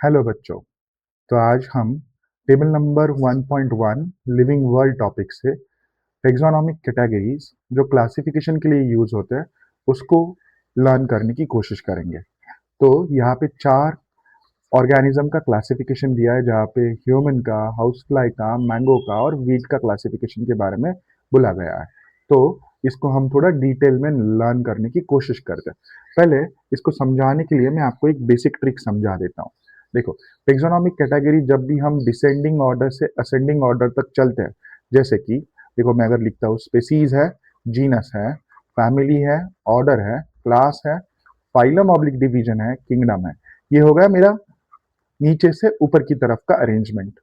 Hello बच्चों। तो आज हम table number 1.1 living world topic से टेक्सोनोमिक कैटेगरीज जो क्लासिफिकेशन के लिए यूज होते हैं उसको लर्न करने की कोशिश करेंगे। तो यहाँ पे चार ऑर्गेनिज्म का क्लासिफिकेशन दिया है, जहाँ पे ह्यूमन का, हाउस फ्लाई का, मैंगो का और वीट का क्लासिफिकेशन के बारे में बोला गया है। तो इसको हम थोड़ा डिटेल में लर्न करने की कोशिश करते हैं। पहले इसको समझाने के लिए मैं आपको एक बेसिक ट्रिक समझा देता हूँ। देखो, टेक्सोनोमिक कैटेगरी जब भी हम डिसेंडिंग ऑर्डर से असेंडिंग ऑर्डर तक चलते हैं, जैसे कि देखो मैं अगर लिखता हूँ स्पेसीज है, जीनस है, फैमिली है, ऑर्डर है, क्लास है, फाइलम ऑब्लिक डिवीजन है, किंगडम है। ये हो गया मेरा नीचे से ऊपर की तरफ का अरेंजमेंट।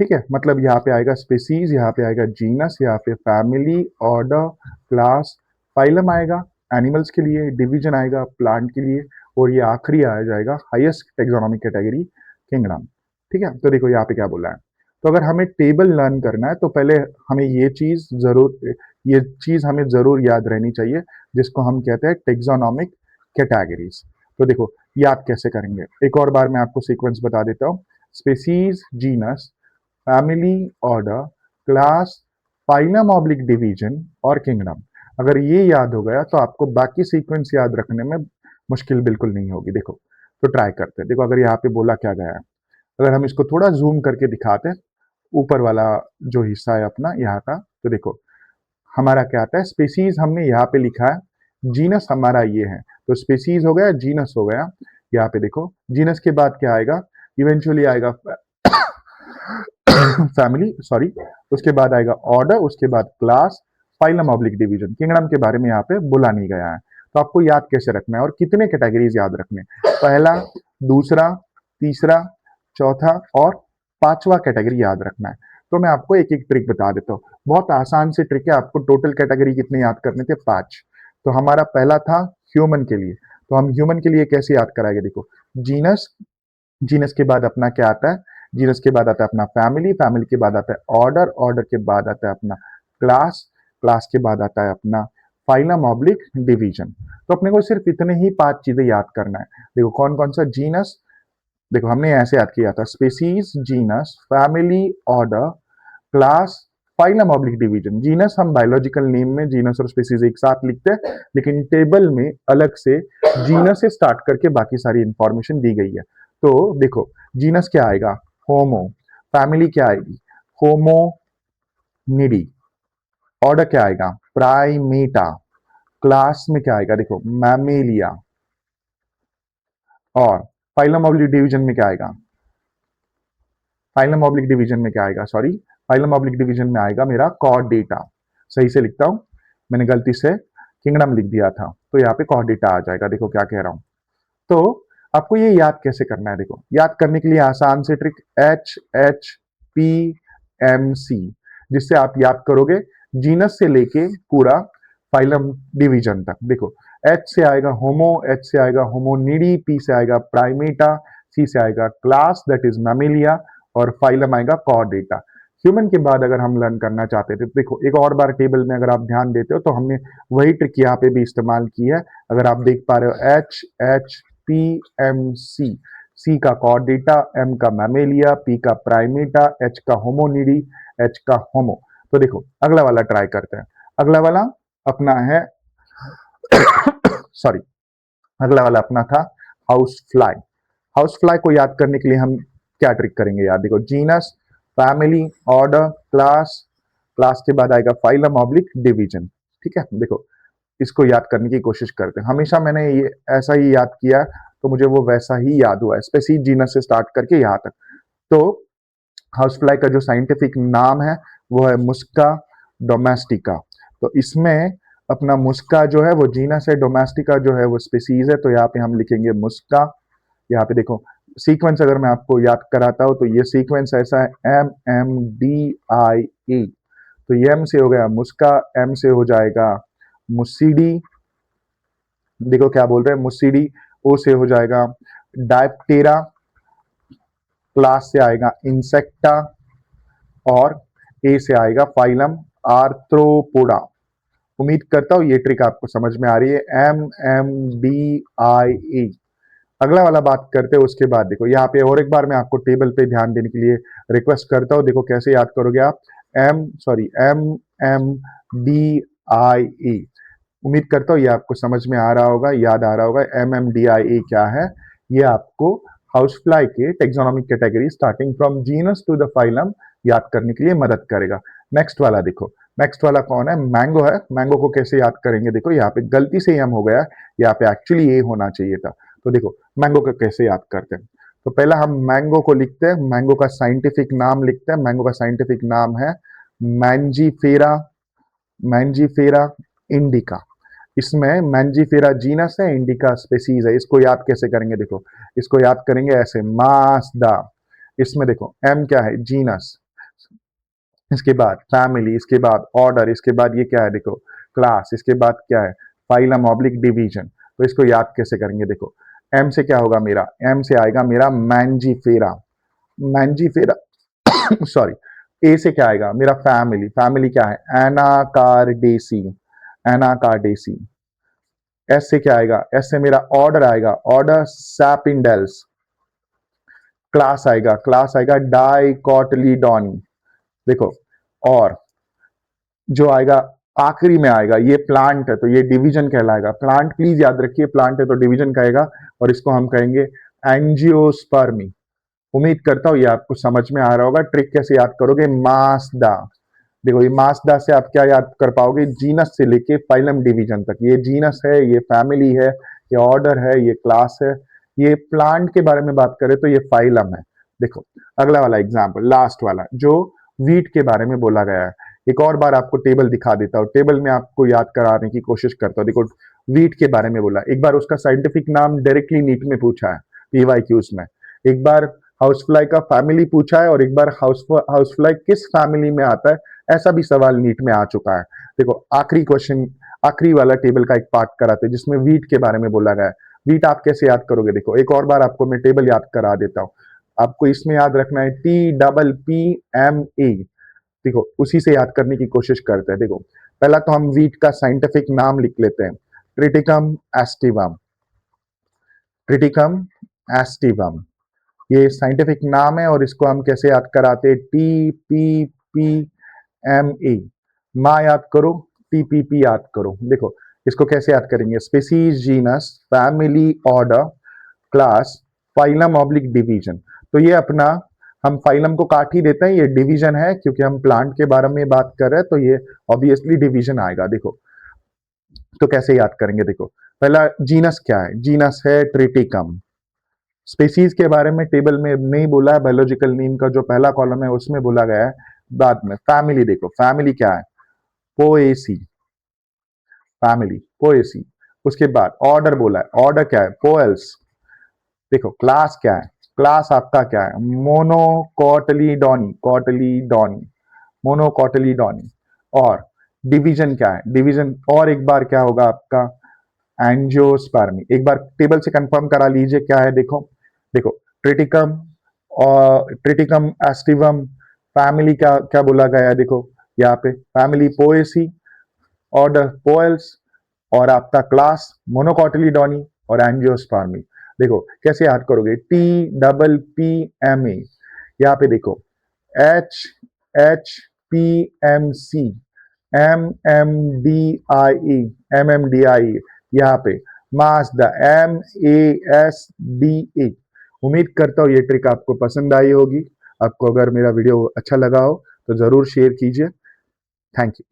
ठीक है, मतलब यहाँ पे आएगा स्पेसीज, यहाँ पे आएगा जीनस, यहाँ पे फैमिली, ऑर्डर, क्लास, फाइलम आएगा एनिमल्स के लिए, डिवीजन आएगा प्लांट के लिए, और ये आखिरी आ जाएगा हाईएस्ट टेक्सोनोमिक कैटेगरी किंगडम। ठीक है, तो देखो यहाँ पे क्या बोला है। तो अगर हमें टेबल लर्न करना है तो पहले हमें ये चीज हमें जरूर याद रहनी चाहिए, जिसको हम कहते हैं टेक्सोनोमिक कैटेगरीज। तो देखो याद कैसे करेंगे, एक और बार मैं आपको सीक्वेंस बता देता हूँ। Species, genus, family, order, class, phylum oblique division और किंगडम। अगर ये याद हो गया तो आपको बाकी सीक्वेंस याद रखने में मुश्किल बिल्कुल नहीं होगी। देखो, तो ट्राई करते हैं। देखो अगर यहाँ पे बोला क्या गया है, अगर हम इसको थोड़ा जूम करके दिखाते हैं, ऊपर वाला जो हिस्सा है अपना यहाँ का, तो देखो हमारा क्या आता है। स्पेसीज हमने यहाँ पे लिखा है, जीनस हमारा ये है, तो स्पेसीज हो गया, जीनस हो गया। यहाँ पे देखो जीनस के बाद क्या आएगा, इवेंचुअली आएगा फैमिली, सॉरी, उसके बाद आएगा ऑर्डर, उसके बाद class, phylum oblique division. Kingdom के बारे में यहाँ पे बोला नहीं गया है। तो आपको याद कैसे रखना है और कितने कैटेगरीज याद रखने हैं, पहला, दूसरा, तीसरा, चौथा और पांचवा कैटेगरी याद रखना है। तो मैं आपको एक एक ट्रिक बता देता हूँ। बहुत आसान सी ट्रिक है। आपको टोटल कैटेगरी कितने याद करने थे, 5। तो हमारा पहला था ह्यूमन के लिए। तो हम ह्यूमन के लिए कैसे याद कराएंगे, देखो जीनस, जीनस के बाद अपना क्या आता है, जीनस के बाद आता है अपना फैमिली, फैमिली के बाद आता है ऑर्डर, ऑर्डर के बाद आता है अपना क्लास, क्लास के बाद आता है अपना फाइलम ऑब्लिक डिवीजन। तो अपने को सिर्फ इतने ही 5 चीजें याद करना है। देखो कौन कौन सा, जीनस, देखो हमने ऐसे याद किया था, species, genus, family, order, class, phylum oblique division. Genus हम बायोलॉजिकल नेम में जीनस और स्पीसीज एक साथ लिखते हैं, लेकिन टेबल में अलग से जीनस से स्टार्ट करके बाकी सारी इंफॉर्मेशन दी गई है। तो देखो जीनस क्या आएगा, होमो, फैमिली क्या आएगी, होमो निडी, ऑर्डर क्या आएगा, प्राइमेटा, क्लास में क्या आएगा, देखो मैमेलिया, और फाइलम ऑब्लिक डिवीजन में क्या आएगा, फाइलम ऑब्लिक डिवीजन में क्या आएगा, सॉरी, फाइलम ऑब्लिक डिवीजन में आएगा मेरा कॉर्डेटा। सही से लिखता हूं, मैंने गलती से किंगडम लिख दिया था, तो यहाँ पे कॉर्डेटा आ जाएगा। देखो क्या कह रहा हूं। तो आपको ये याद कैसे करना है, देखो याद करने के लिए आसान से trick, H H P M C, जिससे आप याद करोगे जीनस से लेके पूरा फाइलम डिवीजन तक। देखो एच से आएगा होमो, एच से आएगा होमोनिडी, पी से आएगा प्राइमेटा, सी से आएगा क्लास दैट इज मैमेलिया, और फाइलम आएगा कॉर्डेटा। ह्यूमन के बाद अगर हम लर्न करना चाहते थे, तो देखो एक और बार टेबल में अगर आप ध्यान देते हो तो हमने वही ट्रिक यहाँ पे भी इस्तेमाल की है। अगर आप देख पा रहे हो, H H P M C, C का कॉर्डेटा, एम का मैमेलिया, पी का प्राइमेटा, एच का होमोनिडी, एच का होमो। तो देखो अगला वाला ट्राई करते हैं। अगला वाला अपना है सॉरी, अगला वाला अपना था हाउस फ्लाई। हाउस फ्लाई को याद करने के लिए हम क्या ट्रिक करेंगे यार, देखो genus, family, order, class, class के बाद आएगा फाइलम ऑब्लिक डिवीजन। ठीक है, देखो इसको याद करने की कोशिश करते हैं। हमेशा मैंने ये ऐसा ही याद किया, तो मुझे वो वैसा ही याद हुआ है, स्पेसीज जीनस से स्टार्ट करके यहाँ तक। तो हाउस फ्लाई का जो साइंटिफिक नाम है वो है मुस्का डोमेस्टिका। तो इसमें अपना मुस्का जो है वो जीनस है, डोमेस्टिका जो है वो स्पेसीज है, तो यहाँ पे हम लिखेंगे मुस्का। यहाँ पे देखो सीक्वेंस अगर मैं आपको याद कराता हूँ तो ये सीक्वेंस ऐसा है, एम एम डी आई ई। तो ये एम से हो गया मुस्का, एम से हो जाएगा मुसीडी, देखो क्या बोल रहे हैं मुसीडी, ओ से हो जाएगा डायप्टेरा, क्लास से आएगा इंसेक्टा, और ए से आएगा फाइलम आर्थ्रोपोडा। उम्मीद करता हूं ये ट्रिक आपको समझ में आ रही है, एम एम डी आई ई। अगला वाला बात करते हैं उसके बाद। देखो यहाँ पे और एक बार मैं आपको टेबल पे ध्यान देने के लिए रिक्वेस्ट करता हूँ। देखो कैसे याद करोगे आप, एम एम डी आई ए। उम्मीद करता हूँ ये आपको समझ में आ रहा होगा, याद आ रहा होगा। MMDIA क्या है? ये आपको हाउसफ्लाई के taxonomic category starting from genus to the phylum याद करने के लिए मदद करेगा। नेक्स्ट वाला देखो, नेक्स्ट वाला कौन है? मैंगो है। मैंगो को कैसे याद करेंगे? देखो यहाँ पे गलती से एम हो गया, यहाँ पे एक्चुअली ए होना चाहिए था। तो देखो मैंगो को कैसे याद करते हैं। तो पहला हम मैंगो को लिखते हैं, मैंगो का साइंटिफिक नाम लिखते हैं। मैंगो का साइंटिफिक नाम है मैंजीफेरा, मैंजीफेरा इंडिका। इसमें मैंजीफेरा जीनस है, इंडिका स्पेसीज है। इसको याद कैसे करेंगे? देखो इसको याद करेंगे ऐसे, मास्दा। इसमें देखो एम क्या है? जीनस, इसके बाद फैमिली, इसके बाद ऑर्डर, इसके बाद ये क्या है? देखो क्लास, इसके बाद क्या है? Phylum oblique division. तो इसको याद कैसे करेंगे? देखो एम से क्या होगा मेरा? एम से आएगा मेरा मैंजीफेरा, मैंजीफेरा सॉरी। ए से क्या आएगा? मेरा फैमिली, फैमिली क्या है? एनाकार्डेसी, एनाकार्डेसी। एस से क्या आएगा? एस से मेरा ऑर्डर आएगा, ऑर्डर सैपिंडेल्स। क्लास आएगा, क्लास आएगा डाइकोटिलीडोनी। देखो और जो आएगा आखिरी में आएगा, ये प्लांट है तो ये डिवीजन कहलाएगा। प्लांट प्लीज याद रखिए, प्लांट है तो डिवीजन कहेगा, और इसको हम कहेंगे एंजियोस्पर्मी। उम्मीद करता हूं ये आपको समझ में आ रहा होगा। ट्रिक कैसे याद करोगे? मास्दा। देखो ये मास्दा से आप क्या याद कर पाओगे? जीनस से लेके फाइलम डिवीजन तक। ये जीनस है, ये फैमिली है, ये ऑर्डर है, ये क्लास है। ये प्लांट के बारे में बात करें तो ये फाइलम है। देखो अगला वाला एग्जाम्पल, लास्ट वाला, जो वीट के बारे में बोला गया है। एक और बार आपको टेबल दिखा देता हूँ, टेबल में आपको याद कराने की कोशिश करता हूँ। देखो वीट के बारे में बोला, एक बार उसका साइंटिफिक नाम डायरेक्टली नीट में पूछा है पीवाईक्यूज में, एक बार हाउसफ्लाई का फैमिली पूछा है, और एक बार हाउसफ्लाई किस फैमिली में आता है, ऐसा भी सवाल नीट में आ चुका है। देखो आखिरी क्वेश्चन, आखिरी वाला टेबल का एक पार्ट कराते हैं जिसमें वीट के बारे में बोला गया है। वीट आप कैसे याद करोगे? देखो एक और बार आपको मैं टेबल याद करा देता हूं। आपको इसमें याद रखना है TPPMA। देखो उसी से याद करने की कोशिश करते हैं। देखो पहला तो हम वीट का साइंटिफिक नाम लिख लेते हैं, ट्रिटिकम एस्टिवम, ट्रिटिकम एस्टिवम। ये साइंटिफिक नाम है, और इसको हम कैसे याद कराते हैं? TPPMA। माँ याद करो, TPP याद करो। देखो इसको कैसे याद करेंगे? Species, genus, family, order, class, phylum oblique division. तो ये अपना, हम फाइलम को काट ही देते हैं, ये डिवीजन है क्योंकि हम प्लांट के बारे में बात कर रहे हैं, तो ये ऑब्वियसली डिवीजन आएगा। देखो तो कैसे याद करेंगे? देखो पहला जीनस क्या है? जीनस है ट्रिटिकम। स्पीसीज के बारे में टेबल में नहीं बोला है, बायोलॉजिकल नेम का जो पहला कॉलम है उसमें बोला गया है बाद में। फैमिली देखो, फैमिली क्या है? Poaceae, family Poaceae. उसके बाद ऑर्डर बोला है, ऑर्डर क्या है? पोएल्स। देखो क्लास क्या है? क्लास आपका क्या है? मोनोकोटिलीडोनी, कोटिलीडोनी, मोनोकोटिलीडोनी। और डिवीजन क्या है? डिवीजन और एक बार क्या होगा आपका? एंजियोस्पर्मी। एक बार टेबल से कंफर्म करा लीजिए क्या है। देखो देखो ट्रिटिकम और ट्रिटिकम एस्टिवम, फैमिली क्या क्या बोला गया है? देखो यहाँ पे फैमिली पोएसी, ऑर्डर पोएल्स, और आपका क्लास मोनोकोटिलीडोनी और एंजियोस्पर्मी। देखो कैसे याद करोगे? TPPMA। यहाँ पे देखो HHPMC, MMDIE, यहाँ पे मास्दा MASDA। उम्मीद करता हूँ ये ट्रिक आपको पसंद आई होगी। आपको अगर मेरा वीडियो अच्छा लगा हो तो जरूर शेयर कीजिए। Thank you.